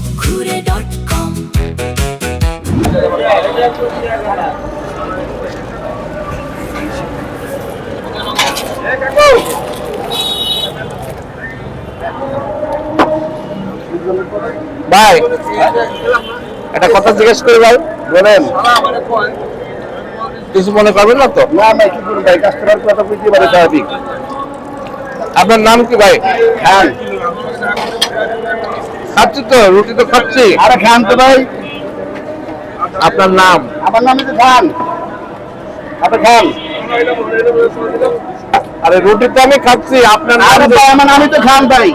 bokhure.com ভাই একটা কথা জিজ্ঞেস করি ভাই, বলেন। কিছু মনে করবেন না তো? না না, কি করবো ভাই, কাস্টমার কথা বুঝতে পারে স্বাভাবিক। আপনার নাম কি ভাই? খান। খাচ্ছি তো, রুটি তো খাচ্ছি। আরে খান তো ভাই। আপনার নাম? আমার নাম হচ্ছে খান। আপনি খান। আরে রুটি তো আমি খাচ্ছি, আপনার নাম? আরে ভাই, আমার নামই তো খান ভাই।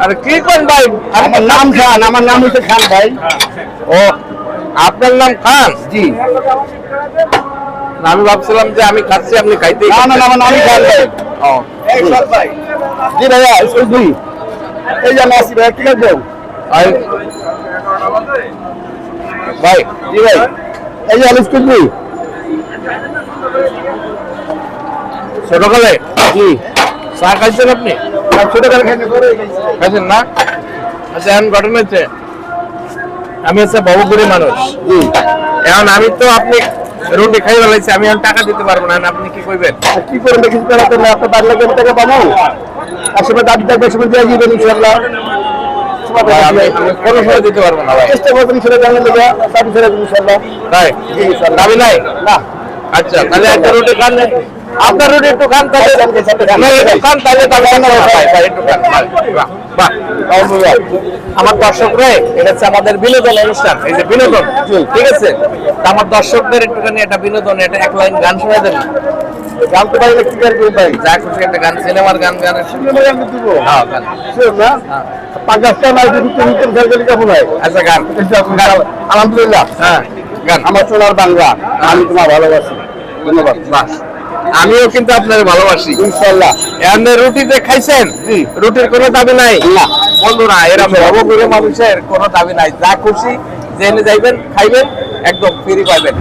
আরে কি করেন ভাই? আমার নাম খান, আমার নাম হচ্ছে খান ভাই। ও, আপনার নাম খান? জি। আমি ভাবছিলাম যে আমি খাচ্ছি, আপনি খাইতেই। না না, আমার নামই খান ভাই। ও জি ভাইয়া, স্কুল দুই। এই যে আমি আসি ভাই, ঠিক আছে ভাই। ভাই জি ভাই, এই যে স্কুল দুই। ছোটকালে জি। চা খাইছেন আপনি? ছোটকালে খাইতে করে খাইছেন না? আচ্ছা, এখন ঘটনা হচ্ছে আমি হচ্ছে বহুগুড়ি মানুষ। জি। এখন আমি তো আপনি রুটি খাই ফেলাইছি, আমি এখন টাকা দিতে পারবো না, আপনি কি করবেন? কি করবেন কিছু করার জন্য আপনার 5 লাখ টাকা পাবো। আসলে দাবি থাকবে, সময় দিয়ে দিবেন ইনশাআল্লাহ। ভাই, আমি কোনো সময় দিতে পারবো না ভাই। চেষ্টা করবেন সেটা জানেন লেগে, দাবি ছেড়ে দিন ইনশাআল্লাহ। তাই জি ইনশাআল্লাহ। দাবি নাই? না। আচ্ছা, তাহলে একটা রুটি খান। আপনার রুটি একটু খান, তাহলে না, একটু খান, তাহলে তাহলে ভাই ভাই একটু খান। বাহ, বাহ। আমার দর্শকরা, এটা হচ্ছে আমাদের বিনোদন অনুষ্ঠান, এই যে বিনোদন, ঠিক আছে? তা আমার দর্শকদের একটুখানি একটা বিনোদন, এটা এক লাইন গান শোনা দেন। জানতে পারলে কি করবেন ভাই? যা খুশি একটা গান, সিনেমার গান। গানের আমি দিব। হ্যাঁ, গান। শুন না, 50টা নাই যদি তুমি ফেলবেন কেমন হয়? আচ্ছা, গান। আলহামদুলিল্লাহ। হ্যাঁ, গান। আমার সোনার বাংলা, আমি তোমার ভালোবাসি। ধন্যবাদ। বাহ, আমিও কিন্তু আপনার ভালোবাসি ইনশাআল্লাহ। এমনি রুটি যে খাইছেন, জি। রুটির কোনো দাবি নাই না। বন্ধুরা, এরা সর্বগুলো মানুষের কোনো দাবি নাই, যা খুশি জেনে যাইবেন, খাইবেন, একদম ফ্রি পাইবেন।